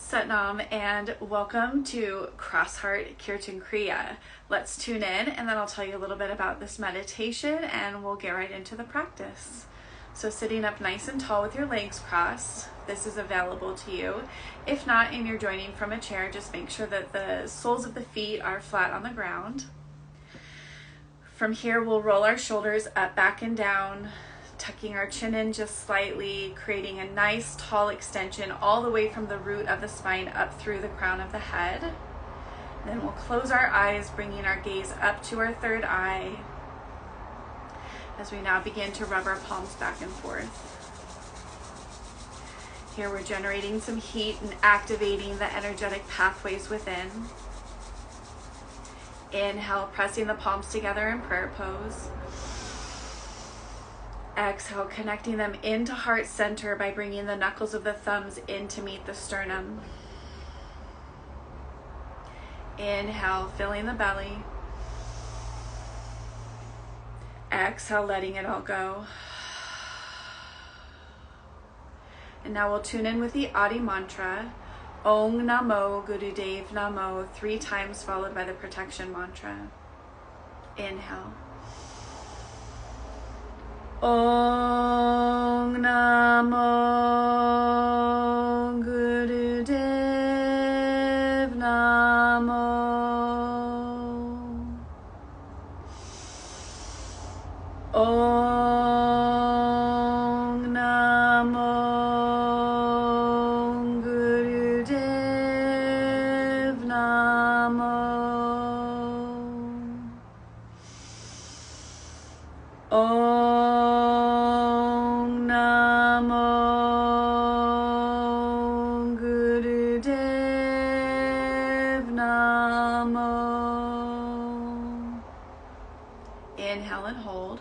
Satnam and welcome to Cross Heart Kirtan Kriya. Let's tune in and then I'll tell you a little bit about this meditation and we'll get right into the practice. So sitting up nice and tall with your legs crossed, this is available to you. If not, and you're joining from a chair, just make sure that the soles of the feet are flat on the ground. From here, we'll roll our shoulders up, back, and down, tucking our chin in just slightly, creating a nice tall extension all the way from the root of the spine up through the crown of the head. Then we'll close our eyes, bringing our gaze up to our third eye as we now begin to rub our palms back and forth. Here we're generating some heat and activating the energetic pathways within. Inhale, pressing the palms together in prayer pose. Exhale, connecting them into heart center by bringing the knuckles of the thumbs in to meet the sternum. Inhale, filling the belly. Exhale, letting it all go. And now we'll tune in with the Adi mantra. Om Namo Gurudev Namo, 3 times followed by the protection mantra. Inhale. Om Namo Gurudev Namo. Om Namo Gurudev Namo. Om Namo Gurudev Namo. Inhale and hold.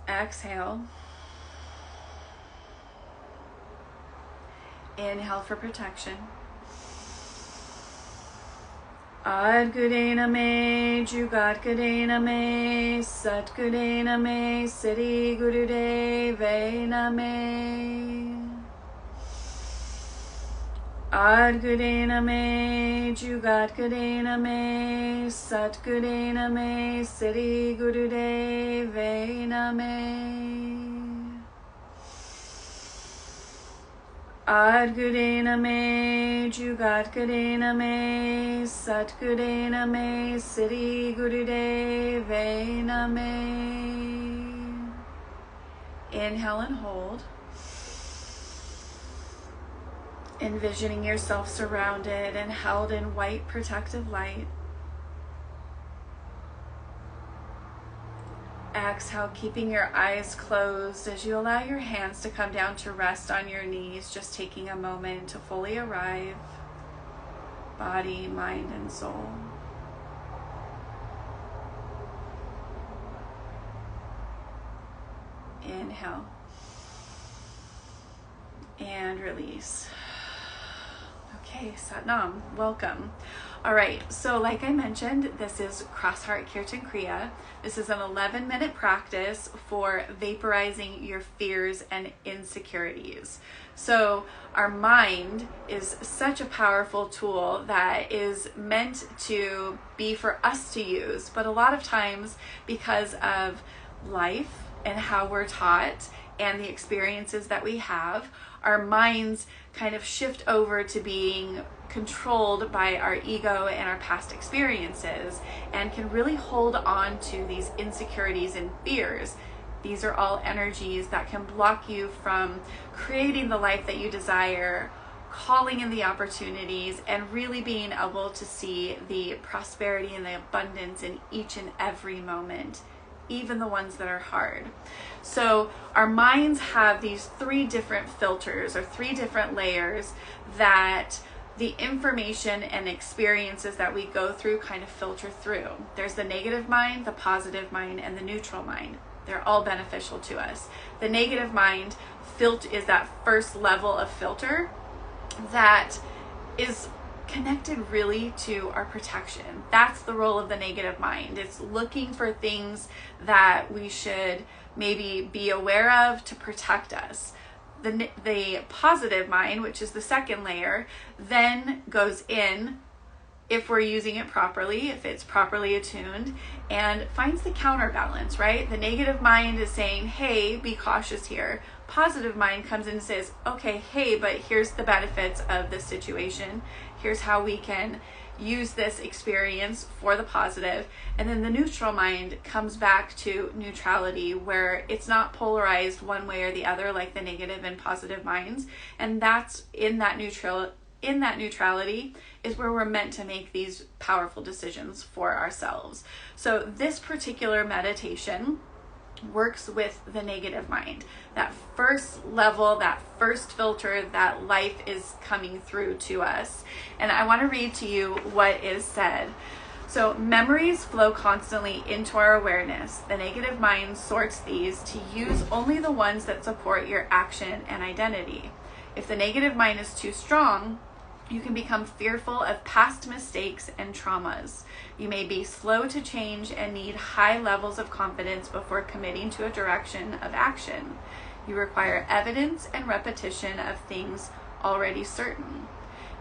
Exhale. Inhale for protection. Adgurena me, Jugadgurena me, Satgurena me, Siddhi Gurudevena me. Adgurena me, Jugadgurena me, Satgurena me, Siddhi Gurudevena me. Adgurena me, Jugadgurena me, Satgurena me, Siddhi Gurudevena me. Inhale and hold. Envisioning yourself surrounded and held in white protective light. Exhale, keeping your eyes closed as you allow your hands to come down to rest on your knees, just taking a moment to fully arrive, body, mind, and soul. Inhale and release. Okay, Satnam, welcome. All right, so like I mentioned, this is Cross Heart Kirtan Kriya. This is an 11-minute practice for vaporizing your fears and insecurities. So our mind is such a powerful tool that is meant to be for us to use, but a lot of times because of life and how we're taught and the experiences that we have, our minds kind of shift over to being controlled by our ego and our past experiences and can really hold on to these insecurities and fears. These are all energies that can block you from creating the life that you desire, calling in the opportunities, and really being able to see the prosperity and the abundance in each and every moment, even the ones that are hard. So our minds have these 3 different filters or 3 different layers that the information and experiences that we go through kind of filter through. There's the negative mind, the positive mind, and the neutral mind. They're all beneficial to us. The negative mind is that first level of filter that is connected really to our protection. That's the role of the negative mind. It's looking for things that we should maybe be aware of to protect us. The positive mind, which is the second layer, then goes in, if we're using it properly, if it's properly attuned, and finds the counterbalance, right? The negative mind is saying, hey, be cautious here. Positive mind comes in and says, okay, hey, but here's the benefits of this situation. Here's how we can use this experience for the positive. And then the neutral mind comes back to neutrality, where it's not polarized one way or the other like the negative and positive minds. And that's in that neutrality is where we're meant to make these powerful decisions for ourselves. So this particular meditation works with the negative mind, that first level, that first filter that life is coming through to us. And I want to read to you what is said. So memories flow constantly into our awareness. The negative mind sorts these to use only the ones that support your action and identity. If the negative mind is too strong, you can become fearful of past mistakes and traumas. You may be slow to change and need high levels of confidence before committing to a direction of action. You require evidence and repetition of things already certain.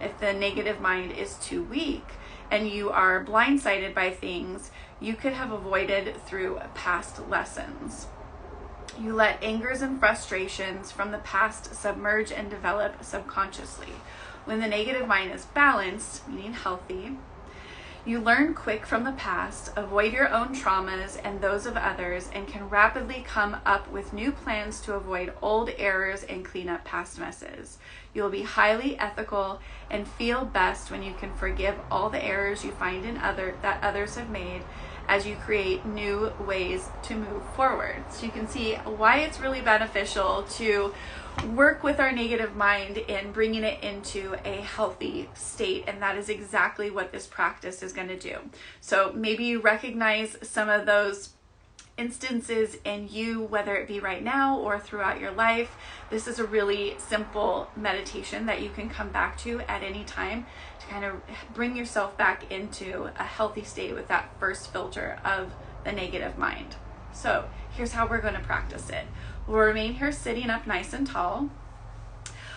If the negative mind is too weak and you are blindsided by things you could have avoided through past lessons. You let angers and frustrations from the past submerge and develop subconsciously. When the negative mind is balanced, meaning healthy, you learn quick from the past, avoid your own traumas and those of others, and can rapidly come up with new plans to avoid old errors and clean up past messes. You will be highly ethical and feel best when you can forgive all the errors you find in that others have made, as you create new ways to move forward. So you can see why it's really beneficial to work with our negative mind in bringing it into a healthy state, and that is exactly what this practice is going to do. So maybe you recognize some of those instances in you, whether it be right now or throughout your life. This is a really simple meditation that you can come back to at any time to kind of bring yourself back into a healthy state with that first filter of the negative mind. So here's how we're going to practice it. We'll remain here sitting up nice and tall.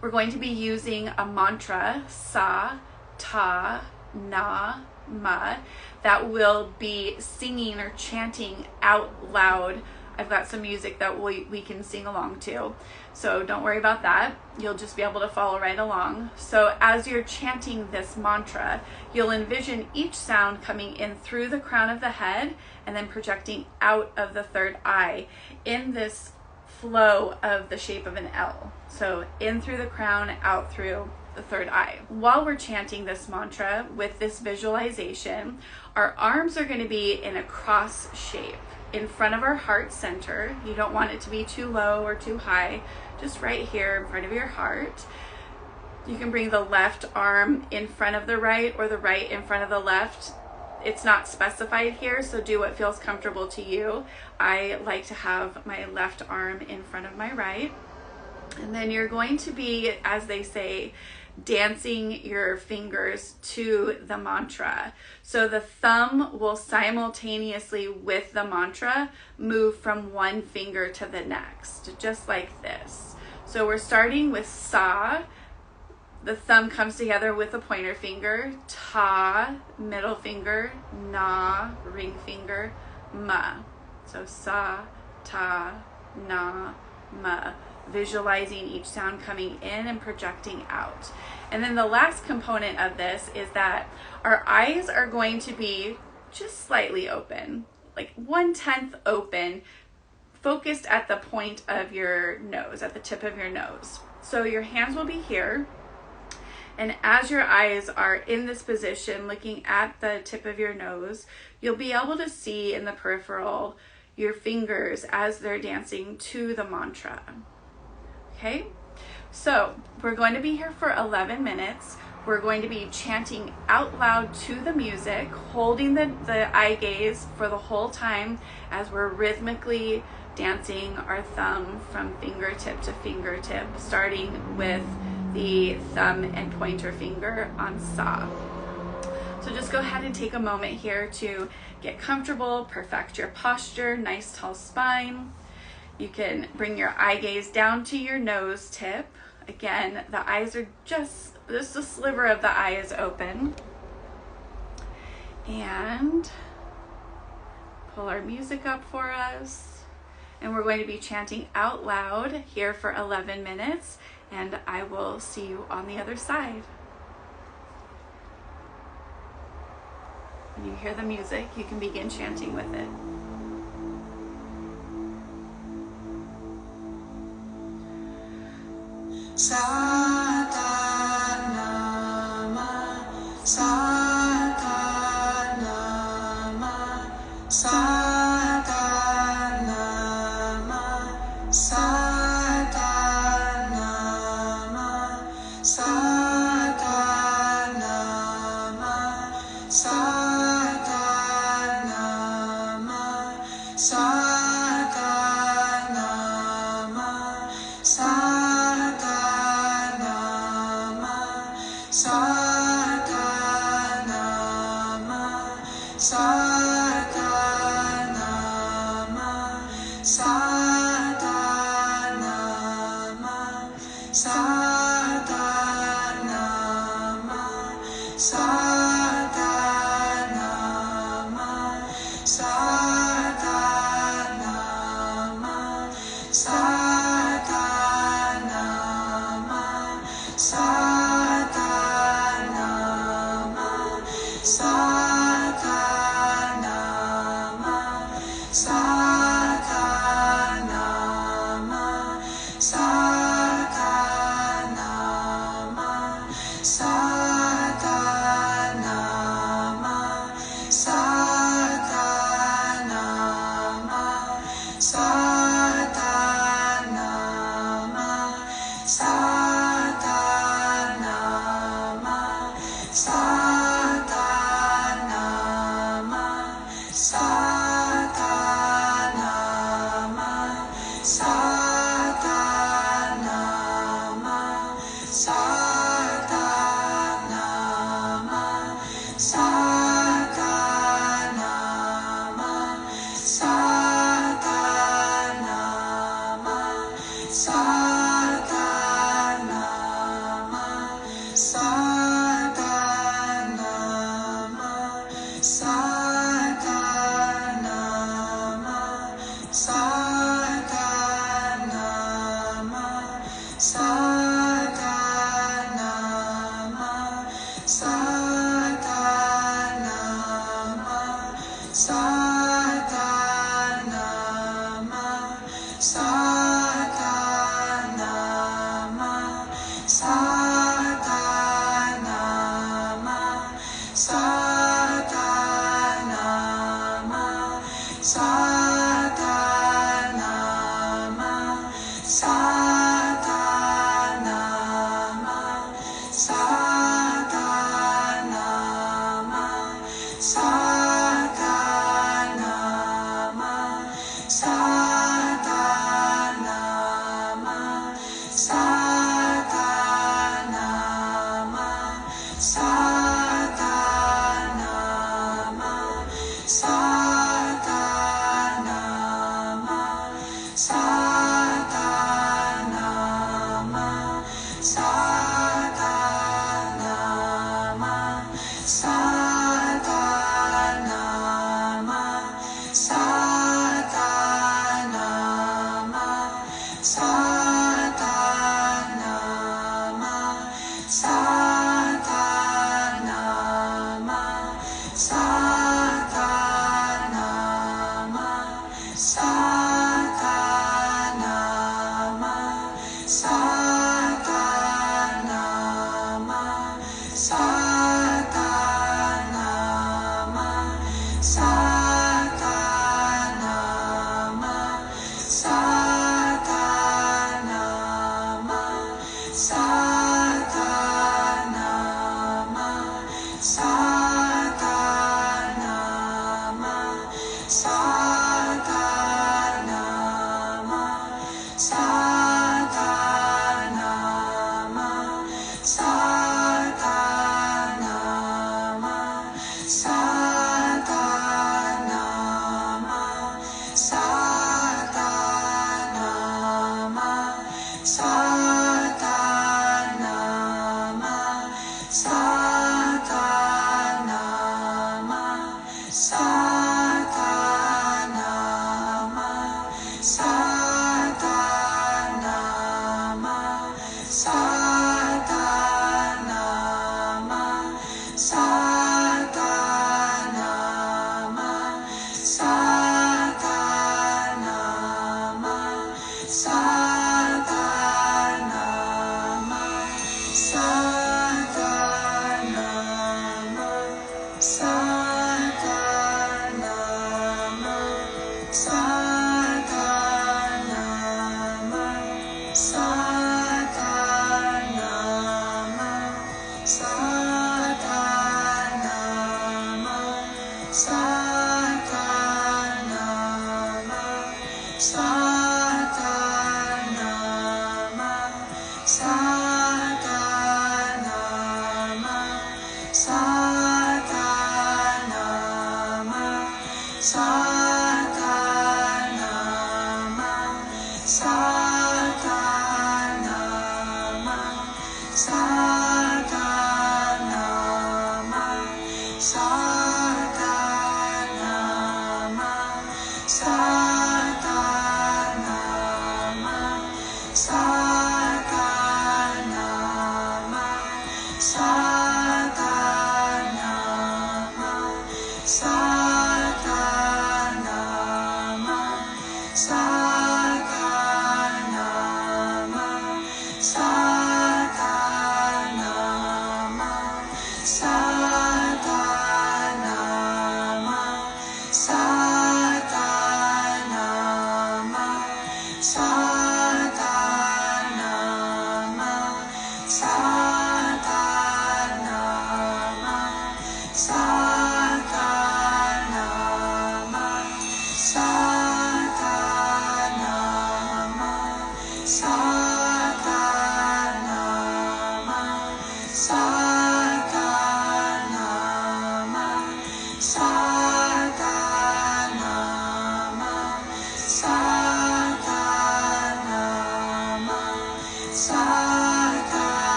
We're going to be using a mantra, sa, ta, na, ma, that will be singing or chanting out loud. I've got some music that we can sing along to, so don't worry about that. You'll just be able to follow right along. So as you're chanting this mantra, you'll envision each sound coming in through the crown of the head and then projecting out of the third eye in this flow of the shape of an L. So in through the crown, out through the third eye. While we're chanting this mantra with this visualization, our arms are going to be in a cross shape in front of our heart center. You don't want it to be too low or too high, just right here in front of your heart. You can bring the left arm in front of the right or the right in front of the left. It's not specified here, so do what feels comfortable to you. I like to have my left arm in front of my right. And then you're going to be, as they say, dancing your fingers to the mantra. So the thumb will simultaneously with the mantra move from one finger to the next, just like this. So we're starting with sa. The thumb comes together with the pointer finger, ta, middle finger, na, ring finger, ma. So sa, ta, na, ma. Visualizing each sound coming in and projecting out. And then the last component of this is that our eyes are going to be just slightly open, like 1/10 open, focused at the point of your nose, at the tip of your nose. So your hands will be here. And as your eyes are in this position, looking at the tip of your nose, you'll be able to see in the peripheral your fingers as they're dancing to the mantra. Okay, so we're going to be here for 11 minutes. We're going to be chanting out loud to the music, holding the eye gaze for the whole time as we're rhythmically dancing our thumb from fingertip to fingertip, starting with the thumb and pointer finger on sa. So just go ahead and take a moment here to get comfortable, perfect your posture, nice tall spine. You can bring your eye gaze down to your nose tip. Again, the eyes are just a sliver of the eye is open. And pull our music up for us. And we're going to be chanting out loud here for 11 minutes. And I will see you on the other side. When you hear the music, you can begin chanting with it. Satanama, Satanama, Satanama, Satanama, Satanama, Satanama, Satanama,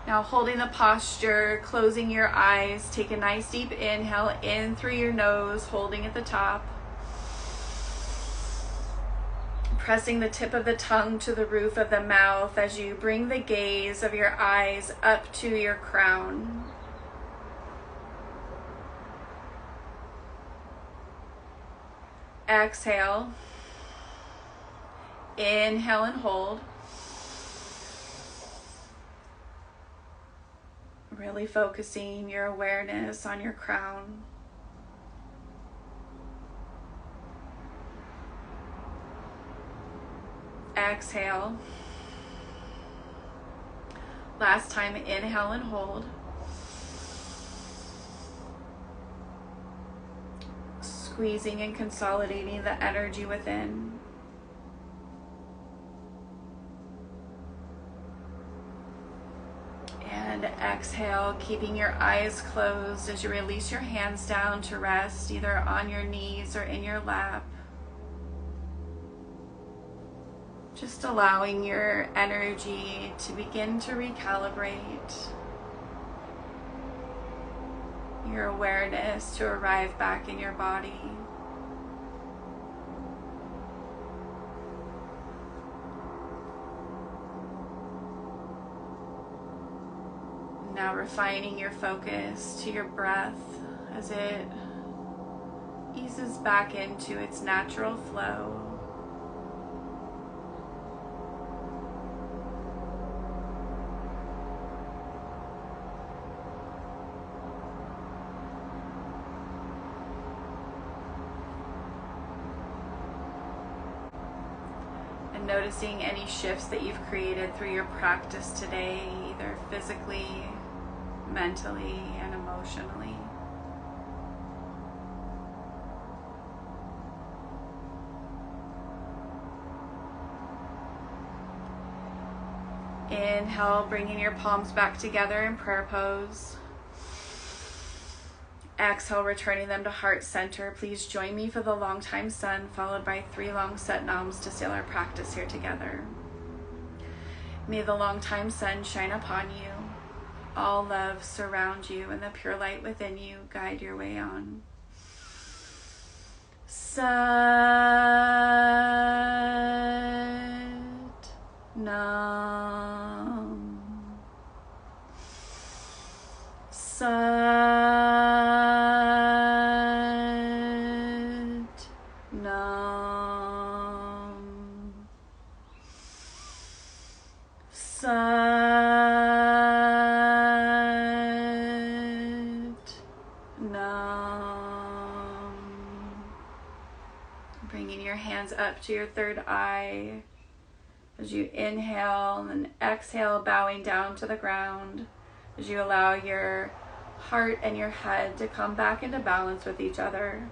Now holding the posture, closing your eyes, take a nice deep inhale in through your nose, holding at the top. Pressing the tip of the tongue to the roof of the mouth as you bring the gaze of your eyes up to your crown. Exhale. Inhale and hold. Really focusing your awareness on your crown. Exhale. Last time, inhale and hold. Squeezing and consolidating the energy within. And exhale, keeping your eyes closed as you release your hands down to rest either on your knees or in your lap. Just allowing your energy to begin to recalibrate. Your awareness to arrive back in your body. Now refining your focus to your breath as it eases back into its natural flow. And noticing any shifts that you've created through your practice today, either physically, mentally, and emotionally. Inhale, bringing your palms back together in prayer pose. Exhale, returning them to heart center. Please join me for the long time sun, followed by 3 long Sat Nams to seal our practice here together. May the long time sun shine upon you. All love surround you, and the pure light within you guide your way on. Sat Nam. Sat Nam. Sat Nam. Bringing your hands up to your third eye as you inhale and exhale, bowing down to the ground as you allow your heart and your head to come back into balance with each other.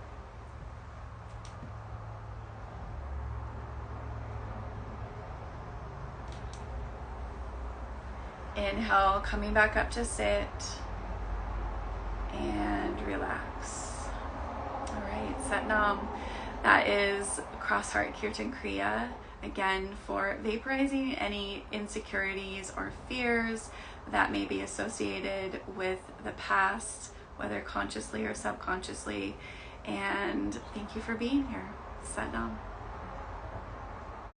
Inhale, coming back up to sit and relax. All right, Sat Nam. That is Cross Heart Kirtan Kriya. Again, for vaporizing any insecurities or fears that may be associated with the past, whether consciously or subconsciously. And thank you for being here. Sat Nam.